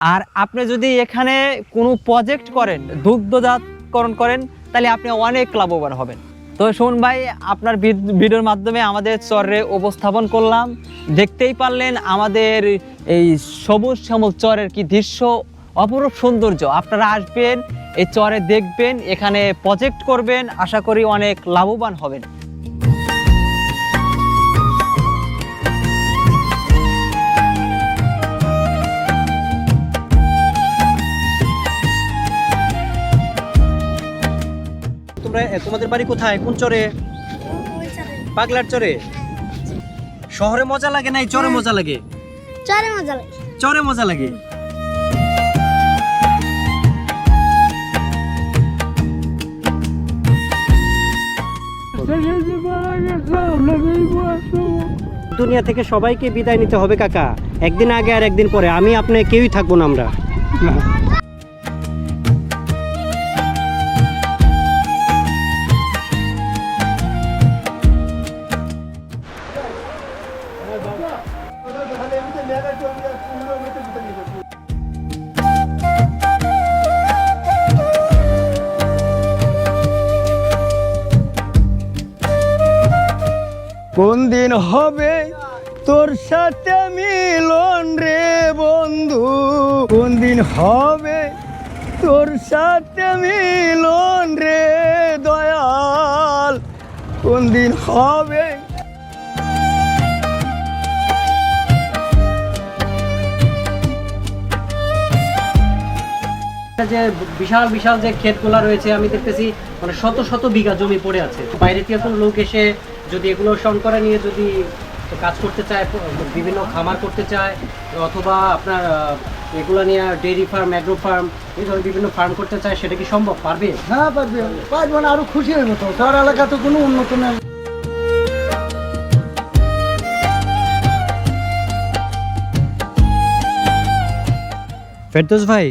আর আপনি যদি এখানে কোনো প্রজেক্ট করেন, দুগ্ধজাতকরণ করেন, তাহলে আপনি অনেক লাভবান হবেন। তো শোন ভাই, আপনার ভিডিওর মাধ্যমে আমাদের চরে উপস্থাপন করলাম। দেখতেই পারলেন আমাদের এই সবুজ শ্যামল চরের কি দৃশ্য, অপরূপ সৌন্দর্য। আপনারা আসবেন, এই চরে দেখবেন, এখানে প্রজেক্ট করবেন, আশা করি অনেক লাভবান হবেন। তোমাদের বাড়ি কোথায়, কোন চরে? পাগলার চরে। শহরে মজা লাগে না এই চরে মজা লাগে? চরে মজা লাগে। চরে মজা লাগে। দুনিয়া থেকে সবাইকে বিদায় নিতে হবে কাকা, একদিন আগে আর একদিন পরে। আমি আপনি কেউই থাকবো না আমরা। কোন দিন হবে তোর সাথে মিলন রে বন্ধু, কোন দিন হবে তোর সাথে মিলন রে দয়াল, কোন দিন হবে। যে বিশাল বিশাল যে ক্ষেতগুলা রয়েছে, আমি দেখতেছি মানে শত শত বিঘা জমি পড়ে আছে। বাইরে থেকে কোনো লোক এসে যদি এগুলো সংকরা নিয়ে যদি কাজ করতে চায়, বিভিন্ন খামার করতে চায়, অথবা আপনার এগুলো নিয়ে ডেইরি ফার্ম, অ্যাগ্রো ফার্ম, এই ধরনের বিভিন্ন ফার্ম করতে চায়, সেটা কি সম্ভব? পারবে? হ্যাঁ পারবে, পারবে না আরো খুশি হইব। তো তার এলাকা তো কোনো উন্নত নেই। ফেরদৌস ভাই,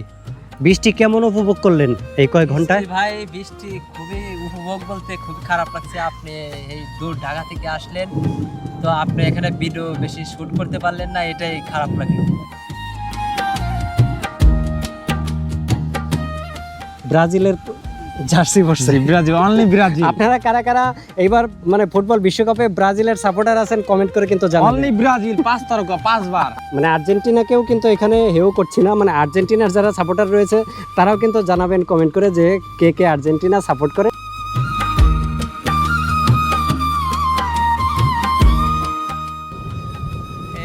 বৃষ্টি কেমন উপভোগ করলেন এই কয়েক ঘন্টায়? ভাই বৃষ্টি খুবই উপভোগ বলতে খুবই খারাপ লাগছে। আপনি এই দূর ঢাকা থেকে আসলেন, তো আপনি এখানে ভিডিও বেশি শুট করতে পারলেন না, এটাই খারাপ লাগলো। ব্রাজিলের জার্সি পরছে। Brazil, only Brazil. আপনারা কারা কারা এইবার মানে ফুটবল বিশ্বকাপে ব্রাজিলের সাপোর্টার আছেন কমেন্ট করে কিন্তু জানাবেন। অনলি ব্রাজিল 5 তারকা 5 বার। মানে আর্জেন্টিনাকেও কিন্তু এখানে হেও করছি না, মানে আর্জেন্টিনার যারা সাপোর্টার রয়েছে তারাও কিন্তু জানাবেন কমেন্ট করে যে কে কে আর্জেন্টিনা সাপোর্ট করে।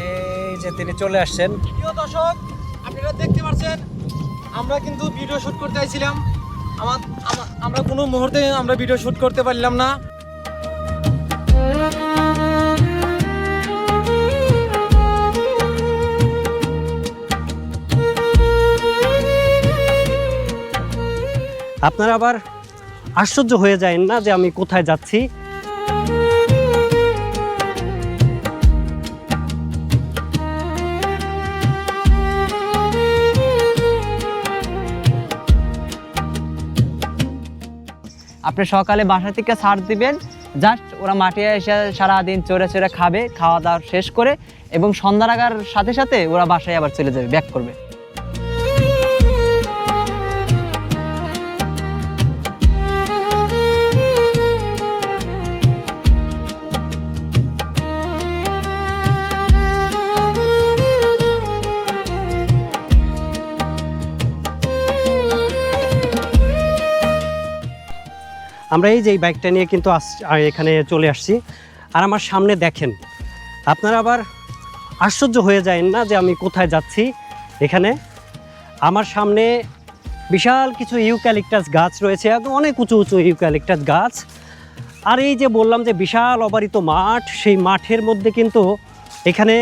এই যে তিনি চলে আসছেন। প্রিয় দর্শক, আপনারা দেখতে পাচ্ছেন আমরা কিন্তু ভিডিও শুট করতে আইছিলাম। আমরা কোনো মুহূর্তে আমরা ভিডিও শুট করতে পারলাম না। আপনারা আবার আশ্চর্য হয়ে যায় না যে আমি কোথায় যাচ্ছি। আপনি সকালে বাসা থেকে ছাড় দিবেন, জাস্ট ওরা মাঠে এসে সারাদিন চড়ে চড়ে খাবে, খাওয়া দাওয়া শেষ করে, এবং সন্ধ্যা লাগার সাথে সাথে ওরা বাসায় আবার চলে যাবে, ব্যাক করবে। আমরা এই যে এই বাইকটা নিয়ে কিন্তু এখানে চলে আসছি। আর আমার সামনে দেখেন, আপনারা আবার আশ্চর্য হয়ে যায় না যে আমি কোথায় যাচ্ছি। এখানে আমার সামনে বিশাল কিছু ইউক্যালিপটাস গাছ রয়েছে, অনেক উঁচু উঁচু ইউক্যালিপটাস গাছ। আর এই যে বললাম যে বিশাল অবারিত মাঠ, সেই মাঠের মধ্যে কিন্তু এখানে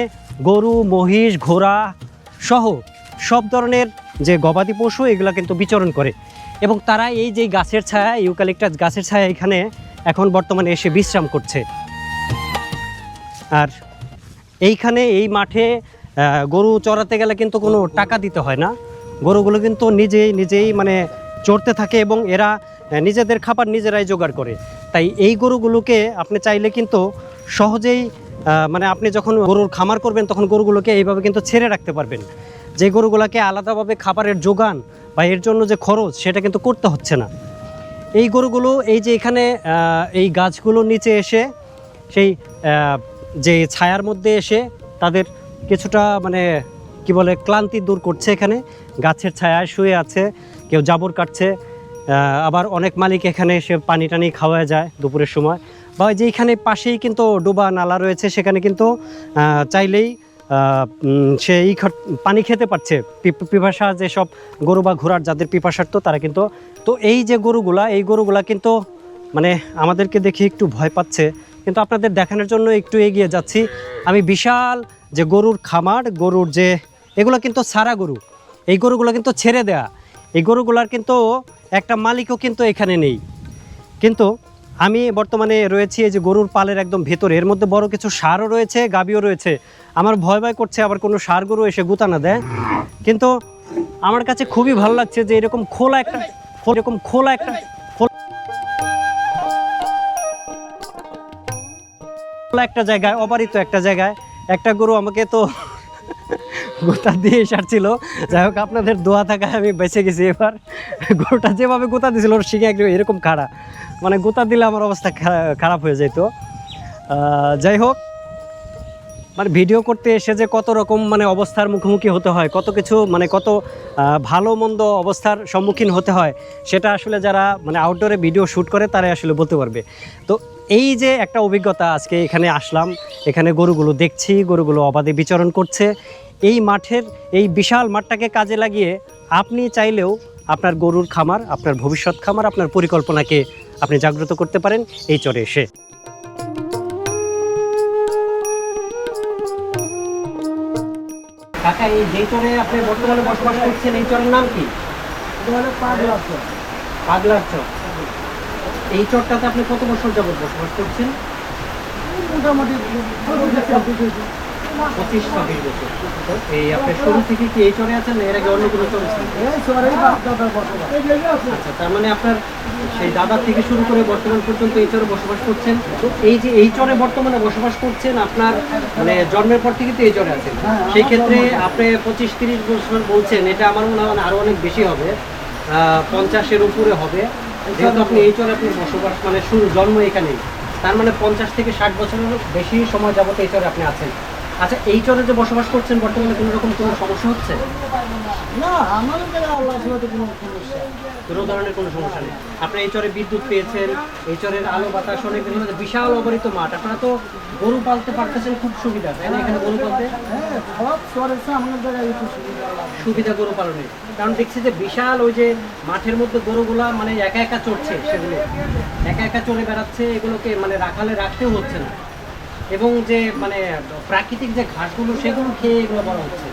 গরু, মহিষ, ঘোড়া সহ সব ধরনের যে গবাদি পশু এগুলো কিন্তু বিচরণ করে, এবং তারা এই যে গাছের ছায়া, ইউক্যালিপটাস গাছের ছায়া এখানে এখন বর্তমানে এসে বিশ্রাম করছে। আর এইখানে এই মাঠে গরু চড়াতে গেলে কিন্তু কোনো টাকা দিতে হয় না। গরুগুলো কিন্তু নিজেই মানে চড়তে থাকে, এবং এরা নিজেদের খাবার নিজেরাই জোগাড় করে। তাই এই গরুগুলোকে আপনি চাইলে কিন্তু সহজেই মানে আপনি যখন গরুর খামার করবেন তখন গরুগুলোকে এইভাবে কিন্তু ছেড়ে রাখতে পারবেন। যে গরুগুলাকে আলাদাভাবে খাবারের যোগান বা এর জন্য যে খরচ সেটা কিন্তু করতে হচ্ছে না। এই গরুগুলো এই যে এখানে এই গাছগুলোর নিচে এসে সেই যে ছায়ার মধ্যে এসে তাদের কিছুটা মানে কি বলে ক্লান্তি দূর করছে। এখানে গাছের ছায়ায় শুয়ে আছে, কেউ জাবর কাটছে, আবার অনেক মালিক এখানে এসে পানি টানি খাওয়া যায় দুপুরের সময়। বা ওই যে এখানে পাশেই কিন্তু ডোবা নালা রয়েছে, সেখানে কিন্তু চাইলেই সে পানি খেতে পারছে। পিপাসা যেসব গরু বা ঘোড়ার যাদের পিপাসার্থ তারা কিন্তু, তো এই যে গরুগুলা কিন্তু মানে আমাদেরকে দেখে একটু ভয় পাচ্ছে, কিন্তু আপনাদের দেখানোর জন্য একটু এগিয়ে যাচ্ছি। আমি বিশাল যে গরুর খামার, গরুর যে এগুলো কিন্তু সারা গরু, এই গরুগুলো কিন্তু ছেড়ে দেয়া, এই গরুগুলার কিন্তু একটা মালিকও কিন্তু এখানে নেই। কিন্তু আমি বর্তমানে রয়েছি এই যে গরুর পালের একদম ভেতরে, এর মধ্যে বড় কিছু ষাঁড়ও রয়েছে, গাভীও রয়েছে। আমার ভয় করছে আবার কোনো ষাঁড় গরু এসে গুতা না দেয়। কিন্তু আমার কাছে খুবই ভালো লাগছে যে এরকম খোলা একটা জায়গায়, অবারিত একটা জায়গায় একটা গরু আমাকে তো গোতা দিয়ে সারছিল। যাই হোক, আপনাদের দোয়া থাকায় আমি বেঁচে গেছি। এবার গরুটা যেভাবে গোতা দিয়েছিল ওর শিখে একদম এরকম খাড়া, মানে গোতা দিলে আমার অবস্থা খারাপ হয়ে যেত। যাই হোক, মানে ভিডিও করতে এসে যে কত রকম মানে অবস্থার মুখোমুখি হতে হয়, কত কিছু মানে কত ভালো মন্দ অবস্থার সম্মুখীন হতে হয়, সেটা আসলে যারা মানে আউটডোরে ভিডিও শ্যুট করে তারাই আসলে বলতে পারবে। তো এই যে একটা অভিজ্ঞতা, আজকে এখানে আসলাম, এখানে গরুগুলো দেখছি, গরুগুলো অবাধে বিচরণ করছে। এই মাঠের এই বিশাল মাঠটাকে কাজে লাগিয়ে আপনি চাইলেও আপনার গরুর খামার, আপনার ভবিষ্যৎ খামার, আপনার পরিকল্পনাকে আপনি জাগ্রত করতে পারেন এই চরে এসে। কাকা, এই যে চরে আপনি বর্তমানে বসবাস করছেন, এই চরের নাম কি? পাগলার চর। এই চরটাতে আপনি কত বছর যাবত বসবাস করছেন? মোটামুটি 25-26 বছর। এই আপনি শুরু থেকে কি এই চরে আছেন, এর আগে অন্য কোনো চরে ছিলেন? আচ্ছা, তার মানে আপনার সেই দাদা থেকে শুরু করে বর্তমান পর্যন্ত এই চরে বসবাস করছেন। তো এই যে এই চরে বর্তমানে বসবাস করছেন, আপনার মানে জন্মের পর থেকে তো এই চরে আছেন, সেই ক্ষেত্রে আপনি 25-30 বছর বলছেন, এটা আমার মনে হয় আরো অনেক বেশি হবে, 50-এর উপরে হবে। যেহেতু আপনি এই চরে আপনি বসবাস মানে শুরু জন্ম এখানেই, তার মানে 50 থেকে 60 বছরের বেশি সময় যাবত এই চরে আপনি আছেন। আচ্ছা, এই চরে যে বসবাস করছেন বর্তমানে কোনো রকম কোনো সমস্যা হচ্ছে? না, আমাদের জায়গায় আল্লাহ সাথে কোনো সমস্যা, কোনো ধরনের কোনো সমস্যা নেই। আপনি এই চরে বিদ্যুৎ পেয়েছেন, এই চরের আলো বাতাস অনেক বিশাল অবরিত মাঠ, আপনারা তো গরু পালতে পারতেছেন, খুব সুবিধা, তাই না? এখানে গরু পালতে হ্যাঁ, সব চরের চেয়ে আমাদের জায়গায় একটু সুবিধা। সুবিধা গরু পালনের, কারণ দেখছি যে বিশাল ওই যে মাঠের মধ্যে গরুগুলা মানে একা একা চড়ছে, সেগুলো একা একা চড়ে বেড়াচ্ছে, এগুলোকে মানে রাখালে রাখতেও হচ্ছে না, এবং যে মানে প্রাকৃতিক যে ঘাসগুলো সেগুলো খেয়ে এগুলো বড় হচ্ছে।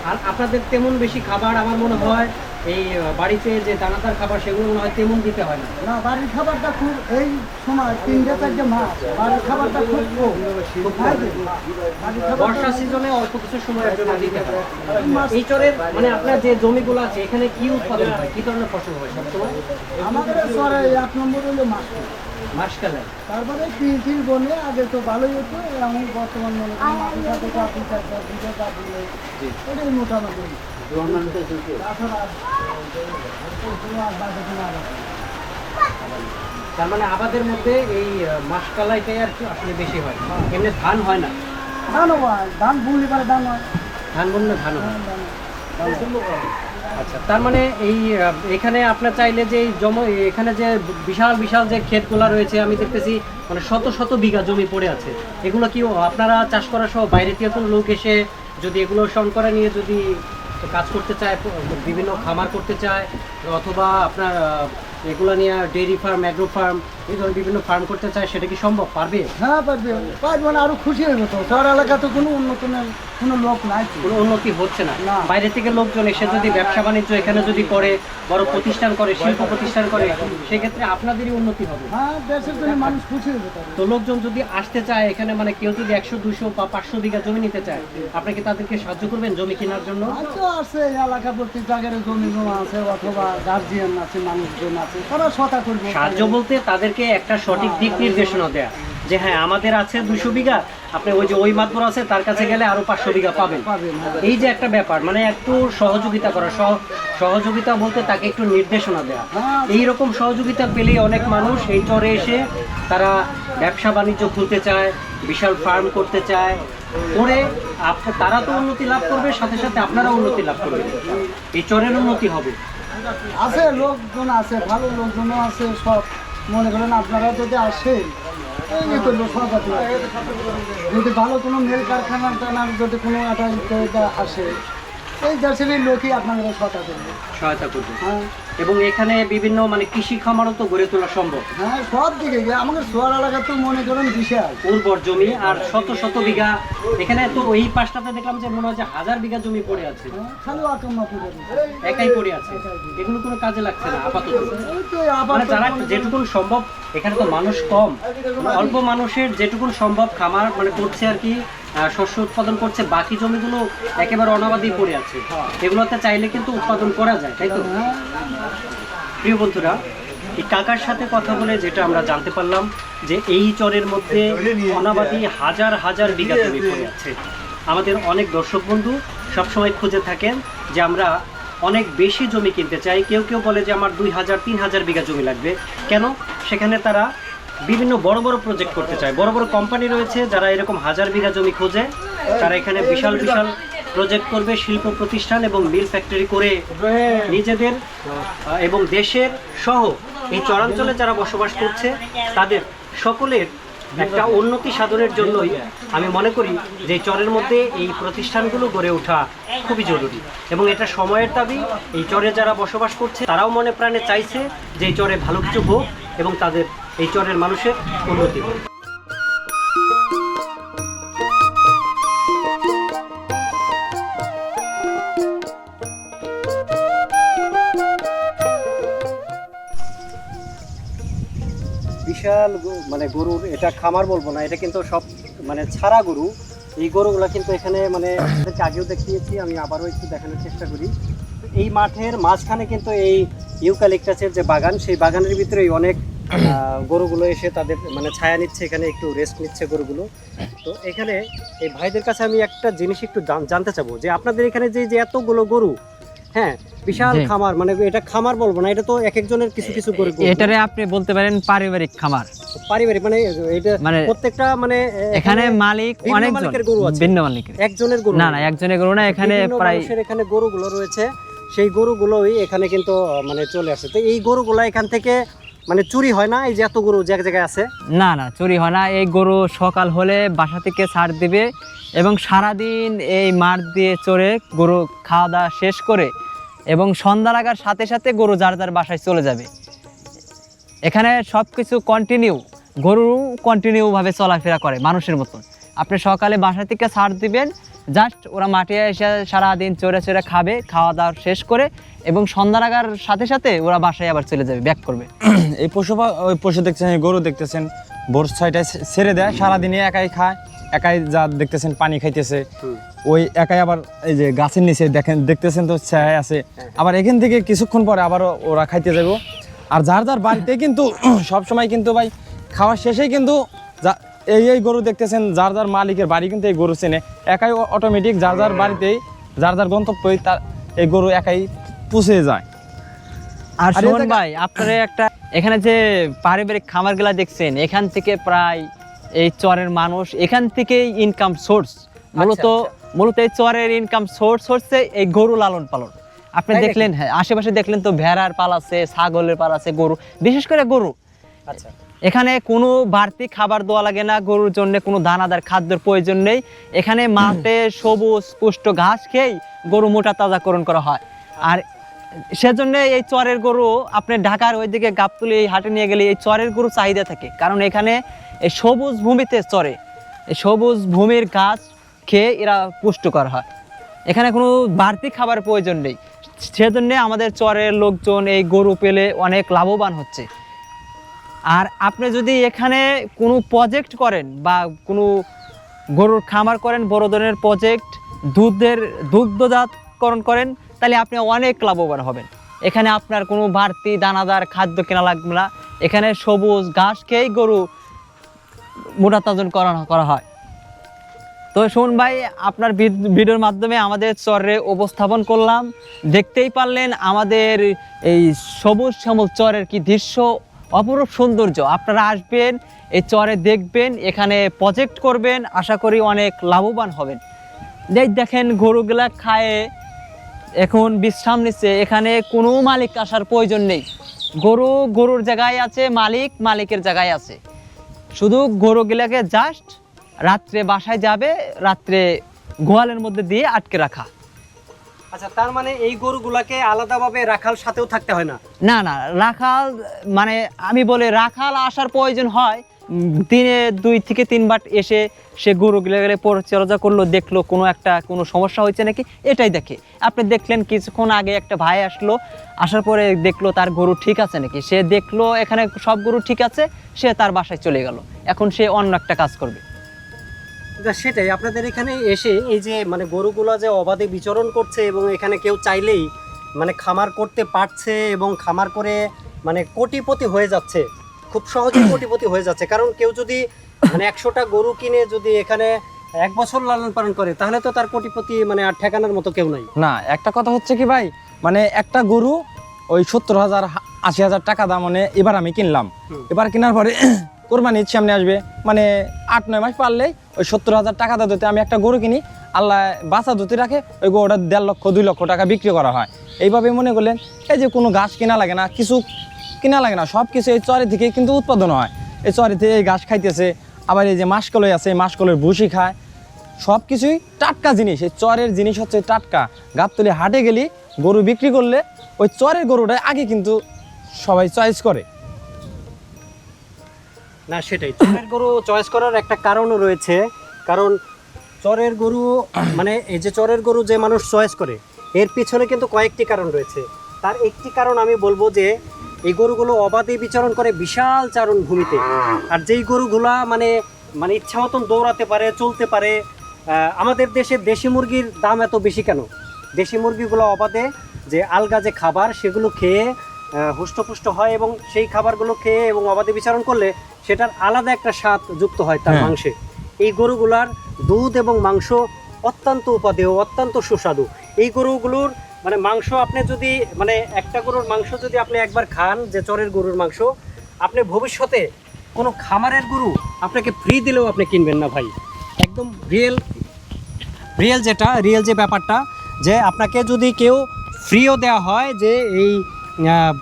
আর আপনাদের তেমন বেশি খাবার আমার মনে হয় এই বাড়িতে যে দানাদার খাবার সেগুলো মনে হয় তেমন দিতে হয় না। না, বাড়ির খাবারটা খুব, এই সময় 3-4 মাস বাড়ির খাবারটা খুব কম। বর্ষা সিজনে অল্প কিছু সময়ের জন্য দিতে হয়। এই চরের মানে আপনার যে জমিগুলো আছে এখানে কি উৎপাদন হয়, কি ধরনের ফসল হয় সবসময়? আমাদের চরে 1 নম্বর হলো মাছ, মাসকালে, তারপরে তিল বনে আগে তো ভালোই হতো, এখন বর্তমান মনে করি মাটির সাথে এটাই মোটামুটি। তার মানে আবাদের মধ্যে এই মাসকালাইটাই আর কি আসলে বেশি হয়, এমনি ধান হয় না। ধান হয়, ধান বুনলে পারে ধান হয়, ধান বললে ধান হয়। আচ্ছা, তার মানে এই এখানে আপনার চাইলে যে এই এখানে যে বিশাল বিশাল যে ক্ষেতগুলো রয়েছে আমি দেখতেছি, মানে শত শত বিঘা জমি পড়ে আছে, এগুলো কি আপনারা চাষ করা সহ বাইরে থেকে কোনো লোক এসে যদি এগুলো সংকরা নিয়ে যদি কাজ করতে চায়, বিভিন্ন খামার করতে চায়, অথবা আপনার এগুলো নিয়ে ডেইরি ফার্ম, অ্যাগ্রো ফার্ম, এই ধরনের বিভিন্ন ফার্ম করতে চায়, সেটা কি সম্ভব? পারবে? হ্যাঁ পারবে, পারবে না আরো খুশি হইব। তো শহর এলাকাতে কোনো উন্নত কোনো লোক নাই, কোনো উন্নতি হচ্ছে না। না। বাইরে থেকে লোকজন এসে যদি ব্যবসা বাণিজ্য এখানে যদি করে, বড় প্রতিষ্ঠান করে, শিল্প প্রতিষ্ঠান করে, সেক্ষেত্রে আপনাদেরই উন্নতি হবে। হ্যাঁ, দেশের জন্য মানুষ খুশি হইবে। তো লোকজন যদি আসতে চায় এখানে, মানে কেউ যদি 100-200 বা 500 বিঘা জমি নিতে চায়, আপনি কি তাদেরকে সাহায্য করবেন জমি কেনার জন্য? আচ্ছা, আছে এলাকা প্রত্যেক জায়গায় জমি জমা আছে, অথবা গার্জিয়ান আছে, মানুষজন আছে, তারা সতা করবে। সাহায্য বলতে তাদেরকে একটা সঠিক দিক নির্দেশনা দেয়া, যে হ্যাঁ আমাদের আছে 200 বিঘা, আপনি ওই যে ওই মাতবর আছে তার কাছে গেলে আরো 500 বিঘা পাবেন। পাবেন, হ্যাঁ। এই যে একটা ব্যাপার, মানে একটু সহযোগিতা করা, সহযোগিতা বলতে তাকে একটু নির্দেশনা দেওয়া। হ্যাঁ। এইরকম সহযোগিতা পেলে অনেক মানুষ এই চরে এসে তারা ব্যবসা বাণিজ্য খুলতে চায়, বিশাল ফার্ম করতে চায়, করে তারা তো উন্নতি লাভ করবে, সাথে সাথে আপনারা উন্নতি লাভ করবেন, এই চরের উন্নতি হবে। আছে লোকজন আছে, ভালো লোকজনও আছে সব। মনে করেন আপনারা যদি আসেন, এই করবো সব আছে। যদি ভালো কোনো মেল কারখানা টানার যদি কোনো একটা আসে, এই দেশের লোকই আপনাদের সহায়তা করবে। হ্যাঁ এবং এখানে বিভিন্ন মানে কৃষি খামারও তো গড়ে তোলা সম্ভব। হ্যাঁ, সব দিকে গিয়ে আমাদের সোয়ার এলাকা তো মনে করেন বিশাল উর্বর জমি, আর শত শত বিঘা। এখানে তো ওই পাশটাতে দেখলাম যে মনে হয় যে 1000 বিঘা জমি পড়ে আছে, খালি আকামা পুজো একাই পড়ে আছে, এগুলো কোনো কাজে লাগছে না আপাতত। তো মানে যারা যেটুকুন সম্ভব, এখানে তো মানুষ কম, অল্প মানুষের যেটুকুন সম্ভব খামার মানে করছে আর কি, শস্য উৎপাদন করছে, বাকি জমিগুলো একেবারে অনাবাদি পড়ে আছে, এগুলোতে চাইলে কিন্তু উৎপাদন করা যায়, তাই তো? প্রিয় বন্ধুরা, এই কাকার সাথে কথা বলে যেটা আমরা জানতে পারলাম যে এই চরের মধ্যে অনাবাদি হাজার হাজার বিঘা জমি পড়ে আছে। আমাদের অনেক দর্শক বন্ধু সবসময় খুঁজে থাকেন যে আমরা অনেক বেশি জমি কিনতে চাই, কেউ কেউ বলে যে আমার 2000-3000 বিঘা জমি লাগবে। কেন? সেখানে তারা বিভিন্ন বড় বড় প্রজেক্ট করতে চায়, বড় বড় কোম্পানি রয়েছে যারা এরকম 1000 বিঘা জমি খোঁজে, তারা এখানে বিশাল বিশাল প্রজেক্ট করবে, শিল্প প্রতিষ্ঠান এবং মিল ফ্যাক্টরি করে নিজেদের এবং দেশের সহ এই চরাঞ্চলে যারা বসবাস করছে তাদের সকলের একটা উন্নতি সাধনের জন্যই আমি মনে করি যে এই চরের মধ্যে এই প্রতিষ্ঠানগুলো গড়ে ওঠা খুবই জরুরি, এবং এটা সময়ের দাবি। এই চরে যারা বসবাস করছে তারাও মনে প্রাণে চাইছে যে এই চরে ভালো কিছু হোক এবং তাদের এই চরের মানুষের উন্নতি হোক। বিশাল মানে গরুর এটা খামার বলবো না, এটা কিন্তু সব মানে ছাড়া গরু। এই গরুগুলো কিন্তু এখানে মানে আগেও দেখিয়েছি, আমি আবারও একটু দেখানোর চেষ্টা করি। এই মাঠের মাঝখানে কিন্তু এই ইউক্যালিপটাসের যে বাগান, সেই বাগানের ভিতরে অনেক গরুগুলো এসে তাদের মানে ছায়া নিচ্ছে, এখানে একটু রেস্ট নিচ্ছে গরুগুলো। তো এখানে এই ভাইদের কাছে আমি একটা জিনিস একটু জানতে চাবো যে আপনাদের এখানে যে এতগুলো গরু, হ্যাঁ বিশাল খামার, মানে এটা খামার বলবো না, এটা তো এক একজনের কিছু কিছু গরু, এটারে আপনি বলতে পারেন পারিবারিক খামার। পারিবারিক মানে এটা মানে প্রত্যেকটা মানে এখানে মালিক অনেক মালিকের গরু আছে, ভিন্ন মালিকের, একজনের গরু না না একজনের গরু না, এখানে প্রায় এখানে গরুগুলো রয়েছে, সেই গরুগুলোই এখানে কিন্তু মানে চলে আসে। তো এই গরুগুলো এখান থেকে মানে চুরি হয় না? এই যে এত গরু যে এক জায়গায় আছে, না না চুরি হয় না। এই গরু সকাল হলে বাসা থেকে ছাড় দিবে এবং সারাদিন এই মাঠ দিয়ে চড়ে গরু খাওয়া দাওয়া শেষ করে এবং সন্ধ্যা লাগার সাথে সাথে গরু যার যার বাসায় চলে যাবে। এখানে সব কিছু কন্টিনিউ, গরু কন্টিনিউভাবে চলাফেরা করে মানুষের মতন। আপনি সকালে বাসা থেকে ছাড় দিবেন, জাস্ট ওরা মাঠে এসে সারাদিন চড়ে চড়ে খাবে, খাওয়া দাওয়া শেষ করে এবং সন্ধ্যা লাগার সাথে সাথে ওরা বাসায় আবার চলে যাবে, ব্যাক করবে। এই ওই পশু দেখতেছেন, গরু দেখতেছেন, ভোর 6টায় ছেড়ে দেয়, সারাদিনে একাই খায়, একাই যা দেখতেছেন পানি খাইতেছে, ওই একাই আবার এই যে গাছের নিচে দেখতেছেন তো ছায়া আছে, আবার এখান থেকে কিছুক্ষণ পরে আবার ওরা খাইতে যাবো। আর যার যার বাড়িতে কিন্তু সব সময় কিন্তু ভাই খাওয়া শেষেই কিন্তু এই গরু দেখতেছেন, যার যার মালিকের বাড়ি কিন্তু এই গরু চেনে, একাই অটোমেটিক যার যার বাড়িতেই যার যার গন্তব্যই তার এই গরু একাই পুষে যায়। আর শোন ভাই, আপনারা একটা এখানে যে পারিবারিক খামারগুলা দেখছেন, এখান থেকে প্রায় এই চরের মানুষ এখান থেকেই ইনকাম সোর্স, মূলত এই চরের ইনকাম সোর্স হচ্ছে এই গরু লালন পালন। আপনি দেখলেন, হ্যাঁ আশেপাশে দেখলেন তো ভেড়ার পাল আছে, ছাগলের পাল আছে, গরু, বিশেষ করে গরু। আচ্ছা, এখানে কোনো বাড়তি খাবার দেওয়া লাগে না, গরুর জন্য কোনো দানাদার খাদ্যের প্রয়োজন নেই। এখানে মাঠে সবুজ পুষ্ট ঘাস খেয়েই গরু মোটা তাজাকরণ করা হয়। আর সেজন্য এই চরের গরু আপনি ঢাকার ওইদিকে গাবতলী এই হাটে নিয়ে গেলে এই চরের গরু চাহিদা থাকে, কারণ এখানে এই সবুজ ভূমিতে চরে, এই সবুজ ভূমির ঘাস খেয়ে এরা পুষ্টকর হয়। এখানে কোনো বাড়তি খাবার প্রয়োজন নেই, সেজন্য আমাদের চরের লোকজন এই গরু পেলে অনেক লাভবান হচ্ছে। আর আপনি যদি এখানে কোনো প্রজেক্ট করেন বা কোনো গরুর খামার করেন, বড় ধরনের প্রজেক্ট, দুগ্ধজাতকরণ করেন, তাহলে আপনি অনেক লাভবান হবেন। এখানে আপনার কোনো বাড়তি দানাদার খাদ্য কেনা লাগবে না, এখানে সবুজ ঘাস খেয়েই গরু মোটাতাজন করা হয়। তো সুমন ভাই, আপনার ভিডিওর মাধ্যমে আমাদের চরে উপস্থাপন করলাম, দেখতেই পারলেন আমাদের এই সবুজ শ্যামল চরের কি দৃশ্য, অপরূপ সৌন্দর্য। আপনারা আসবেন, এই চরে দেখবেন, এখানে প্রজেক্ট করবেন, আশা করি অনেক লাভবান হবেন। দেখেন গরুগুলা খায় এখন বিশ্রাম নিচ্ছে, এখানে কোনো মালিক আসার প্রয়োজন নেই। গরুর জায়গায় আছে মালিক, মালিকের জায়গায় আছে, শুধু গরুগুলাকে জাস্ট রাত্রে বাসায় যাবে, রাত্রে গোয়ালের মধ্যে দিয়ে আটকে রাখা। আচ্ছা, তার মানে এই গরুগুলাকে আলাদাভাবে রাখাল সাথেও থাকতে হয় না? না না, রাখাল মানে আমি বলে রাখাল আসার প্রয়োজন হয় দিনে 2 থেকে 3 বার এসে সে গরুগুলো পরিচর্যা করলো, দেখলো কোনো সমস্যা হয়েছে নাকি, এটাই দেখে। আপনি দেখলেন কিছুক্ষণ আগে একটা ভাই আসলো, আসার পরে দেখলো তার গরু ঠিক আছে নাকি, সে দেখলো এখানে সব গরু ঠিক আছে, সে তার বাসায় চলে গেল, এখন সে অন্য একটা কাজ করবে। সেটাই, আপনাদের এখানে এসে এই যে মানে গরুগুলো যে অবাধে বিচরণ করছে এবং এখানে কেউ চাইলেই মানে খামার করতে পারছে এবং খামার করে মানে কোটিপতি হয়ে যাচ্ছে, খুব সহজে কোটিপতি হয়ে যাচ্ছে। কারণ কেউ যদি মানে 100টা গরু কিনে যদি এখানে 1 বছর লালন পালন করে, তাহলে তো তার কোটিপতি মানে আর ঠেকানোর মতো কেউ নাই। না, একটা কথা হচ্ছে কি ভাই, মানে একটা গরু ওই 70,000 80,000 টাকা দাম মানে এবার আমি কিনলাম, এবার কেনার পরে কোরবানির সামনে আসবে, মানে 8-9 মাস পারলেই ওই 70,000 টাকা দিতে আমি একটা গরু কিনি, আল্লাহ বাচ্চা ধুতি রাখে, ওই গরুটা 1.5 লক্ষ 2 লক্ষ টাকা বিক্রি করা হয়। এইভাবে মনে করলেন এই যে কোনো ঘাস কেনা লাগে না, কিছু কিনা লাগে না, সব কিছু এই চরে থেকে কিন্তু উৎপাদন হয়। এই চরে থেকে এই ঘাস খাইতেছে, আবার এই যে মাসকলাই আছে, মাসকলের ভুসি খায়, সব কিছুই টাটকা জিনিস। এই চরের জিনিস হচ্ছে টাটকা। গাবতলী হাটে গেলে গরু বিক্রি করলে ওই চরের গরুটাই আগে কিন্তু সবাই চয়েস করে। না সেটাই, চরের গরু চয়েস করার একটা কারণও রয়েছে। কারণ চরের গরু মানে এই যে চরের গরু যে মানুষ চয়েস করে, এর পিছনে কিন্তু কয়েকটি কারণ রয়েছে। তার একটি কারণ আমি বলবো যে এই গরুগুলো অবাধে বিচরণ করে বিশাল চারণ ভূমিতে, আর যেই গরুগুলা মানে মানে ইচ্ছা মতন দৌড়াতে পারে, চলতে পারে। আমাদের দেশে দেশি মুরগির দাম এত বেশি কেন? দেশি মুরগিগুলো অবাধে যে আলগা যে খাবার সেগুলো খেয়ে হুষ্টপুষ্ট হয়, এবং সেই খাবারগুলো খেয়ে এবং অবাধে বিচরণ করলে সেটার আলাদা একটা স্বাদ যুক্ত হয় তার মাংসে। এই গরুগুলার দুধ এবং মাংস অত্যন্ত উপাদেয়, অত্যন্ত সুস্বাদু। এই গরুগুলোর মানে মাংস আপনি যদি মানে একটা গরুর মাংস যদি আপনি একবার খান, যে চরের গরুর মাংস, আপনি ভবিষ্যতে কোনো খামারের গরু আপনাকে ফ্রি দিলেও আপনি কিনবেন না ভাই। একদম রিয়েল যে ব্যাপারটা, যে আপনাকে যদি কেউ ফ্রিও দেওয়া হয় যে এই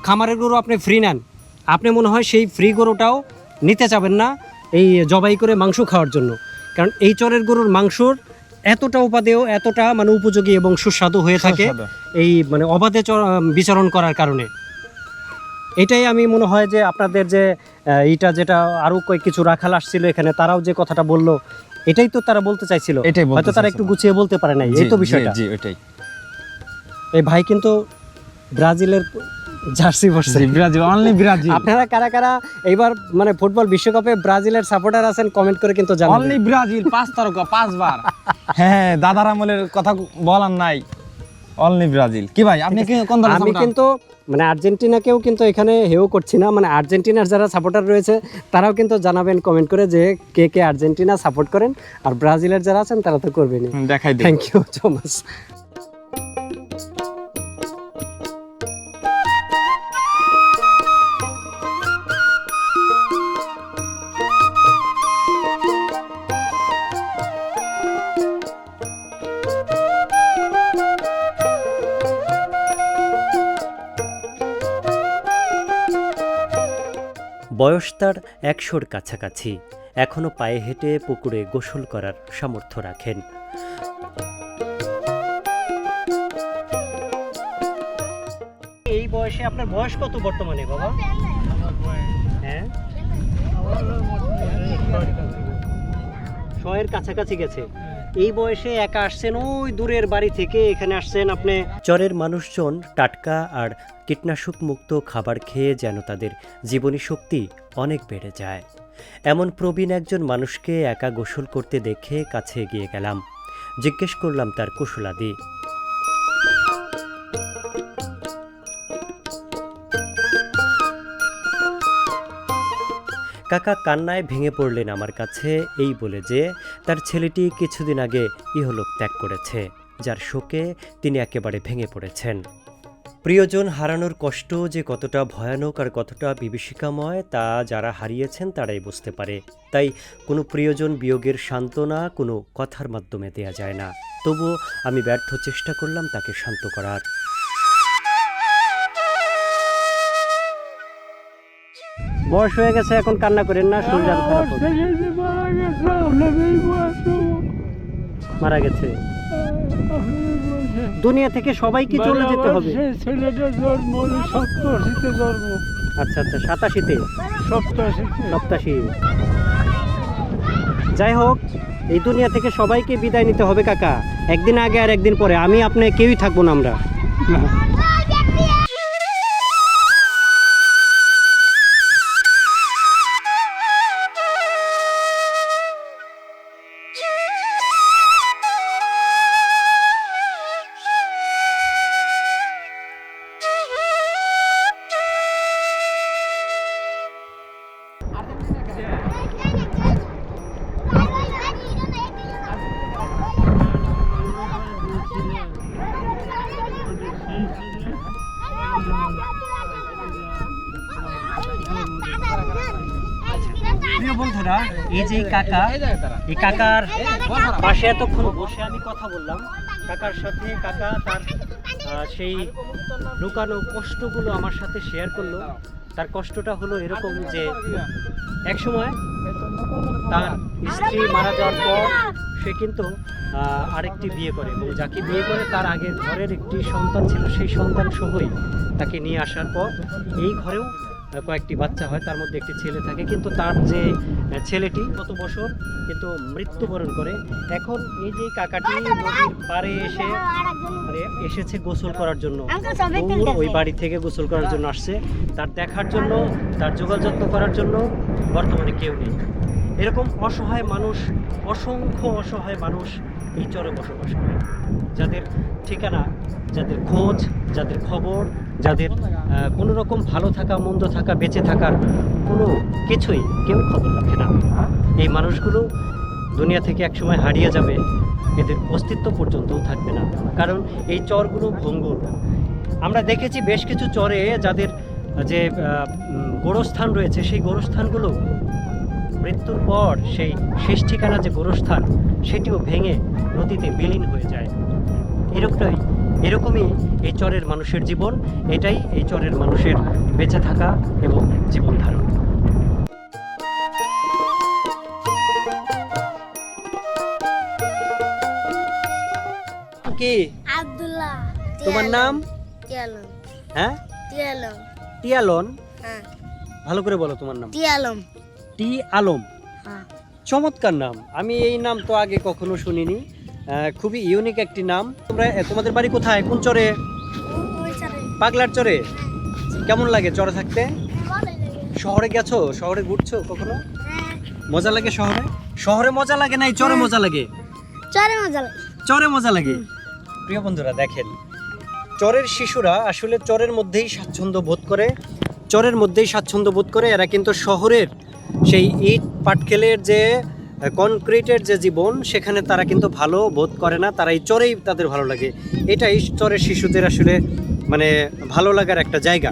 খামারের গরু আপনি ফ্রি নেন, আপনি মনে হয় সেই ফ্রি গরুটাও নিতে চাবেন না এই জবাই করে মাংস খাওয়ার জন্য। কারণ এই চরের গরুর মাংসর এতটা উপাদেয়, এতটা মানে উপযোগী এবং সুস্বাদু হয়ে থাকে এই মানে অবাধে বিচরণ করার কারণে। এটাই আমি মনে হয় যে আপনাদের যে এইটা যেটা আরও কিছু রাখাল আসছিল এখানে, তারাও যে কথাটা বললো, এটাই তো তারা বলতে চাইছিল, হয়তো তারা একটু গুছিয়ে বলতে পারে নাই, এই তো বিষয়টা। এই ভাই কিন্তু ব্রাজিলের জার্সি পরছে, ব্রাজিল, অনলি ব্রাজিল। আপনারা কারা কারা এইবার মানে ফুটবল বিশ্বকাপে ব্রাজিলের সাপোর্টার আছেন কমেন্ট করে কিন্তু জানাবেন। অনলি ব্রাজিল 5 তারকা 5 বার। হ্যাঁ, দাদার আমলের কথা বলার নাই, অনলি ব্রাজিল। কি ভাই আপনি কি কোন দলের আমি সাপোর্টার? কিন্তু মানে আর্জেন্টিনাকেও কিন্তু এখানে হেও করছি না, মানে আর্জেন্টিনার যারা সাপোর্টার রয়েছে তারাও কিন্তু জানাবেন কমেন্ট করে যে কে কে আর্জেন্টিনা সাপোর্ট করেন, আর ব্রাজিলের যারা আছেন তারা তো করবেনই। দেখাই দিই। Thank you so much. বয়স তার 100-র কাছাকাছি, এখনো পায়ে হেঁটে পুকুরে গোসল করার সামর্থ্য রাখেন। এই বয়সে আপনার বয়স কত বর্তমানে বাবা? হ্যাঁ, 100-এর কাছাকাছি গেছে। এই বয়সে একা আসছেন, ওই দূরের বাড়ি থেকে এখানে আসছেন আপনি। চরের মানুষজন টাটকা আর কীটনাশক মুক্ত খাবার খেয়ে যেন তাদের জীবনী শক্তি অনেক বেড়ে যায়। এমন প্রবীণ একজন মানুষকে একা গোসল করতে দেখে কাছে এগিয়ে গেলাম, জিজ্ঞেস করলাম তার কুশলাদি। কাকা কান্নায় ভেঙে পড়লেন আমার কাছে এই বলে যে তার ছেলেটি কিছুদিন আগে ইহলোক ত্যাগ করেছে, যার শোকে তিনি একেবারে ভেঙে পড়েছেন। প্রিয়জন হারানোর কষ্ট যে কতটা ভয়ানক আর কতটা বিভীষিকাময় তা যারা হারিয়েছেন তারাই বুঝতে পারে। তাই কোনো প্রিয়জন বিয়োগের সান্ত্বনা কোনো কথার মাধ্যমে দেয়া যায় না। তবুও আমি ব্যর্থ চেষ্টা করলাম তাকে শান্ত করার। বয়স হয়ে গেছে, এখন কান্না করেন না, শরীর আর খারাপ হবে। মারা গেছে, দুনিয়া থেকে সবাইকে চলে যেতে হবে। আচ্ছা আচ্ছা, 87-তে 87। যাই হোক, এই দুনিয়া থেকে সবাইকে বিদায় নিতে হবে কাকা, একদিন আগে আর একদিন পরে। আমি আপনি কেউই থাকবো না আমরা। প্রিয় বন্ধুরা, এই যে কাকা, এই কাকার পাশে এতক্ষণ বসে আমি কথা বললাম কাকার সাথে। কাকা তার সেই লুকানো কষ্টগুলো আমার সাথে শেয়ার করলো। তার কষ্টটা হলো এরকম যে একসময় তার স্ত্রী মারা যাওয়ার পর সে কিন্তু আরেকটি বিয়ে করে, এবং যাকে বিয়ে করে তার আগের ঘরের একটি সন্তান ছিল, সেই সন্তান সহই তাকে নিয়ে আসার পর এই ঘরেও কয়েকটি বাচ্চা হয়, তার মধ্যে একটি ছেলে থাকে। কিন্তু তার যে ছেলেটি গত বছর কিন্তু মৃত্যুবরণ করে। এখন এই যে কাকাটি নদীর পাড়ে এসেছে গোসল করার জন্য, ওই বাড়ি থেকে গোসল করার জন্য আসছে। তার দেখার জন্য, তার যোগাযোগ করার জন্য বর্তমানে কেউ নেই। এরকম অসহায় মানুষ, অসংখ্য অসহায় মানুষ এই চরে বসবাস করে, যাদের ঠিকানা, যাদের খোঁজ, যাদের খবর, যাদের কোনো রকম ভালো থাকা, মন্দ থাকা, বেঁচে থাকার কোনো কিছুই কেউ খবর রাখে না। এই মানুষগুলো দুনিয়া থেকে একসময় হারিয়ে যাবে, এদের অস্তিত্ব পর্যন্তও থাকবে না, কারণ এই চরগুলো ভঙ্গুর। আমরা দেখেছি বেশ কিছু চরে যাদের যে গোরস্থান রয়েছে, সেই গোরস্থানগুলো মৃত্যুর পর সেই শেষ ঠিকানা যে গোরস্থান, সেটিও ভেঙে নদীতে বিলীন হয়ে যায়। এরকমই এই চরের মানুষের জীবন, এটাই এই চরের মানুষের বেঁচে থাকা এবং জীবন ধারণ। কি আব্দুল্লাহ। তোমার নাম? তিয়ালম। হ্যাঁ, তিয়ালম। টিয়ালন। হ্যাঁ, ভালো করে বলো তোমার নাম। তিয়ালম। টি আলম, হ্যাঁ। চমৎকার নাম, আমি এই নাম তো আগে কখনো শুনিনি। খুবই ইউনিক একটি নাম। তোমাদের বাড়ি কোথায়, কোন চরে? পাগলার চরে। কেমন লাগে চরে থাকতে? শহরে গেছো? শহরে ঘুরছো কখনো? মজা লাগে শহরে? শহরে মজা লাগে না, এই চরে মজা লাগে? চরে মজা লাগে। চরে মজা লাগে। প্রিয় বন্ধুরা, দেখেন, চরের শিশুরা আসলে চরের মধ্যেই স্বাচ্ছন্দ্য বোধ করে, চরের মধ্যেই স্বাচ্ছন্দ্য বোধ করে। এরা কিন্তু শহরের সেই ইট পাটকেলের যে কনক্রিটের যে জীবন, সেখানে তারা কিন্তু ভালো বোধ করে না। তারা এই চরেই তাদের ভালো লাগে। এটাই চরের শিশুদের আসলে মানে ভালো লাগার একটা জায়গা।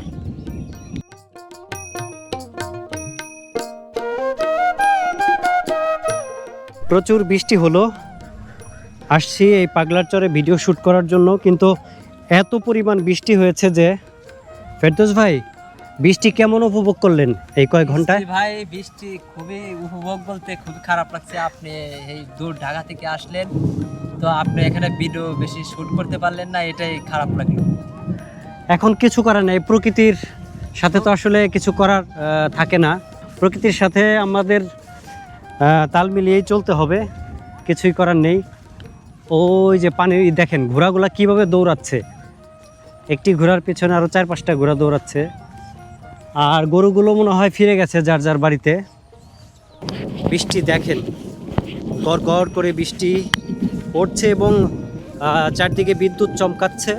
প্রচুর বৃষ্টি হলো, আসছি এই পাগলার চরে ভিডিও শ্যুট করার জন্য, কিন্তু এত পরিমাণ বৃষ্টি হয়েছে যে, ফেরদৌস ভাই বৃষ্টি কেমন উপভোগ করলেন এই কয়েক ঘন্টায়? ভাই বৃষ্টি খুবই উপভোগ বলতে খুবই খারাপ লাগছে। আপনি এই দূর ঢাকা থেকে আসলেন, তো আপনি এখানে ভিডিও বেশি শুট করতে পারলেন না, এটাই খারাপ লাগলো। এখন কিছু করার নেই, প্রকৃতির সাথে তো আসলে কিছু করার থাকে না। প্রকৃতির সাথে আমাদের তাল মিলিয়েই চলতে হবে, কিছুই করার নেই। ওই যে পানি দেখেন, ঘোড়াগুলা কিভাবে দৌড়াচ্ছে, একটি ঘোড়ার পিছনে আরও 4-5টা ঘোড়া দৌড়াচ্ছে। আর গরুগুলো মনে হয় ফিরে গেছে যার যার বাড়িতে। বৃষ্টি দেখেন, গড় গড় করে বৃষ্টি পড়ছে এবং চারদিকে বিদ্যুৎ চমকাচ্ছে।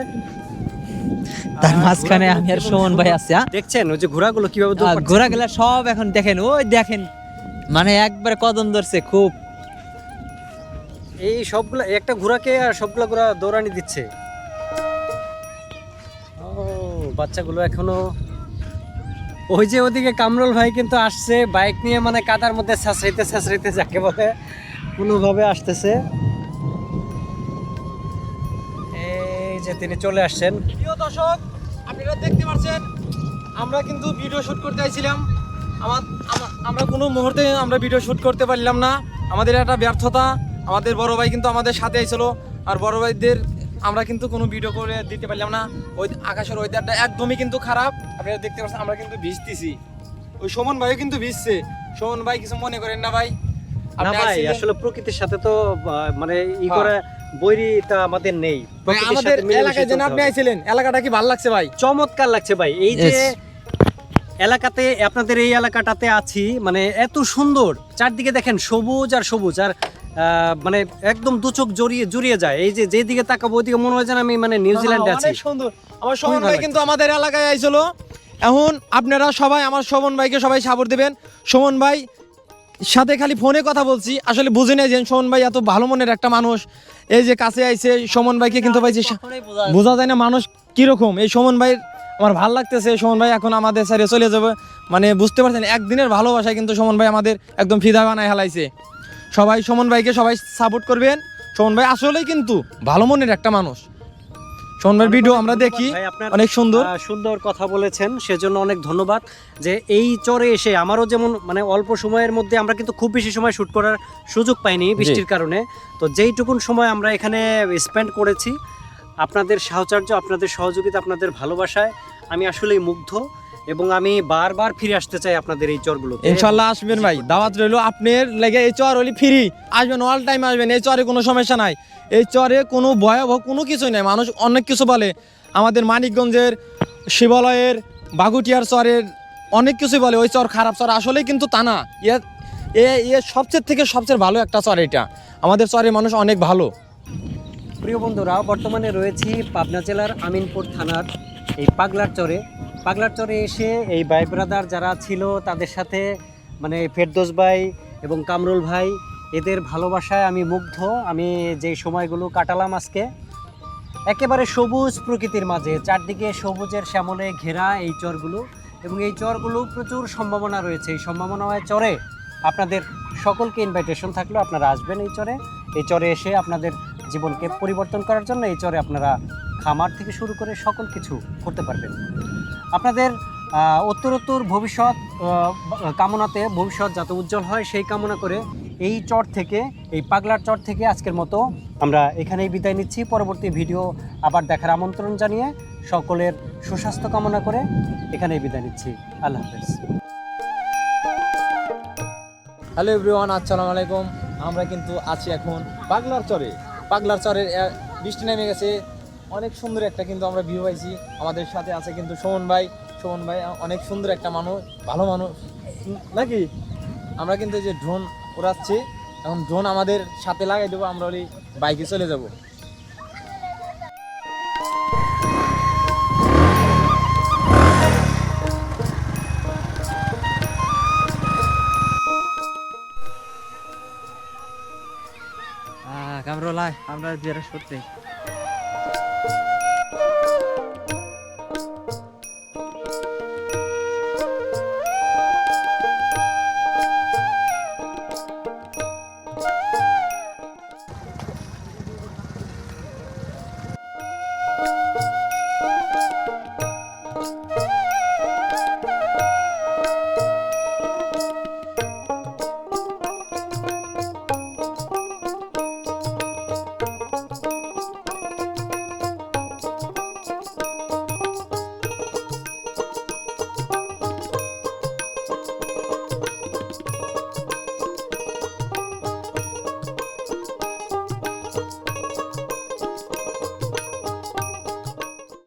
তার মাঝখানে আমি আর সুমন ভাই আছি। দেখছেন ওই যে ঘোড়াগুলো কিভাবে দৌড় পাচ্ছে? ঘোরা গেলা সব এখন দেখেন, ওই দেখেন মানে একবার কদম ধরছে খুব। এই সবগুলা একটা ঘোড়াকে আর সবগুলা ঘোড়া দৌড়ানি দিচ্ছে। ও বাচ্চাগুলো এখনো ওই যে ওদিকে কামরুল ভাই কিন্তু আসছে বাইক নিয়ে, মানে কাদার মধ্যে ছাঁচড়াইতে যাকে বলে কোনোভাবে আসতেছে। এই যে তিনি চলে আসছেন। প্রিয় দর্শক, আপনারা দেখতে পাচ্ছেন আমরা কিন্তু ভিডিও শুট করতে আইছিলাম। আমরা কোনো মুহূর্তে আমরা ভিডিও শুট করতে পারলাম না, আমাদের একটা ব্যর্থতা। আমাদের বড় ভাই কিন্তু আমাদের সাথে আইছিল, আর বড় ভাইদের আমরা কিন্তু কোনো ভিডিও করে দিতে পারলাম না। ওই আকাশের ওয়েদারটা একদমই কিন্তু খারাপ, আপনারা দেখতে পাচ্ছেন আমরা কিন্তু ভিজতেছি। ওই সুমন ভাইও কিন্তু ভিজছে। সুমন ভাই কিছু মনে করেন না ভাই? না আপনি ভাই, আইছিলেন। আসলে প্রকৃতির সাথে তো মানে ই করে বৈরিতা আমাদের নেই। ভাই প্রকৃতির আমাদের সাথে মিলেমিশে এলাকায় যেন চলতে আপনি হবে। আইছিলেন, এলাকাটা কি ভালো লাগছে ভাই? চমৎকার লাগছে ভাই। এই যে Yes. এলাকাতে, আপনাদের এই এলাকাটাতে আছি, মানে এত সুন্দর চারদিকে দেখেন সবুজ আর সবুজ, আর মানে একদম দু চোখ জড়িয়ে যায়। এই যে যেদিকে তাকাবো ওইদিকে মনে হয় যেন আমি মানে নিউজিল্যান্ডে আছি। অনেক সুন্দর। আমার সুমন ভালো ভাই কিন্তু আমাদের এলাকায় আইছিল। এখন আপনারা সবাই আমার সুমন ভাইকে সবাই সাপোর্ট দেবেন। সুমন ভাই সাথে খালি ফোনে কথা বলছি, আসলে বুঝে নেই যে সুমন ভাই এত ভালো মনের একটা মানুষ। এই যে কাছে আইছে সুমন ভাইকে কিন্তু পাইছি, বোঝা যায় না মানুষ কিরকম। এই সুমন ভাই আমার ভালো লাগতেছে। সুমন ভাই এখন আমাদের সাইডে চলে যাবে, মানে বুঝতে পারছেন একদিনের ভালোবাসায় কিন্তু সুমন ভাই আমাদের একদম ফিদা বানায় হেলাইছে। সবাই সুমন ভাইকে সবাই সাপোর্ট করবেন। সুমন ভাই আসলেই কিন্তু ভালো মনের একটা মানুষ। সুমন ভাইয়ের ভিডিও আমরা দেখি, ভাই, আপনার অনেক সুন্দর। সুন্দর কথা বলেছেন, সেজন্য অনেক ধন্যবাদ। যে এই চরে এসে আমারও যেমন মানে অল্প সময়ের মধ্যে আমরা কিন্তু খুব বেশি সময় শুট করার সুযোগ পাইনি বৃষ্টির কারণে। তো যেইটুকুন সময় আমরা এখানে স্পেন্ড করেছি, আপনাদের সাহচর্য, আপনাদের সহযোগিতা, আপনাদের ভালোবাসায় আমি আসলেই মুগ্ধ, এবং আমি বারবার ফিরে আসতে চাই আপনাদের এই চরগুলোতে। ইনশাল্লাহ আসবেন ভাই, দাওয়াত রইলো আপনার লেগে। এই চর হলি ফ্রি, আসবেন, অল টাইম আসবেন। এই চরে কোনো সমস্যা নাই, এই চরে কোনো ভয়াবহ কোনো কিছুই নাই। মানুষ অনেক কিছু বলে, আমাদের মানিকগঞ্জের, শিবালয়ের, বাগুটিয়ার চরের অনেক কিছু বলে ওই চর খারাপ চর, আসলে কিন্তু তা না। সবচেয়ে ভালো একটা চর এটা। আমাদের চরের মানুষ অনেক ভালো। প্রিয় বন্ধুরা, বর্তমানে রয়েছি পাবনা জেলার আমিনপুর থানার এই পাগলার চরে। পাগলার চরে এসে এই ভাই ব্রাদার যারা ছিল তাদের সাথে, মানে ফেরদৌস ভাই এবং কামরুল ভাই, এদের ভালোবাসায় আমি মুগ্ধ। আমি যেই সময়গুলো কাটালাম আজকে একেবারে সবুজ প্রকৃতির মাঝে, চারদিকে সবুজের শ্যামলে ঘেরা এই চরগুলো, এবং এই চরগুলো প্রচুর সম্ভাবনা রয়েছে। এই সম্ভাবনাময় চরে আপনাদের সকলকে ইনভাইটেশন থাকলো, আপনারা আসবেন এই চরে। এই চরে এসে আপনাদের জীবনকে পরিবর্তন করার জন্য এই চরে আপনারা খামার থেকে শুরু করে সকল কিছু করতে পারবেন। আপনাদের উত্তরোত্তর ভবিষ্যৎ কামনাতে, ভবিষ্যৎ যাতে উজ্জ্বল হয় সেই কামনা করে এই চর থেকে, এই পাগলার চর থেকে আজকের মতো আমরা এখানেই বিদায় নিচ্ছি। পরবর্তী ভিডিও আবার দেখার আমন্ত্রণ জানিয়ে সকলের সুস্বাস্থ্য কামনা করে এখানেই বিদায় নিচ্ছি। আল্লাহ হাফেজ। হ্যালো এভরিওয়ান, আসসালামু আলাইকুম। আমরা কিন্তু আছি এখন পাগলার চরে। পাগলার চরের বৃষ্টি নেমে গেছে, অনেক সুন্দর একটা কিন্তু আমরা ভিউ পাইছি। আমাদের সাথে আছে কিন্তু সুমন ভাই। সুমন ভাই অনেক সুন্দর একটা মানুষ, ভালো মানুষ নাকি। আমরা কিন্তু এই যে ড্রোন উড়াচ্ছি, এখন ড্রোন আমাদের সাথে লাগাই দেবো, আমরা ওই বাইকে চলে যাব। কামরুল, আমরা যেটা সত্যি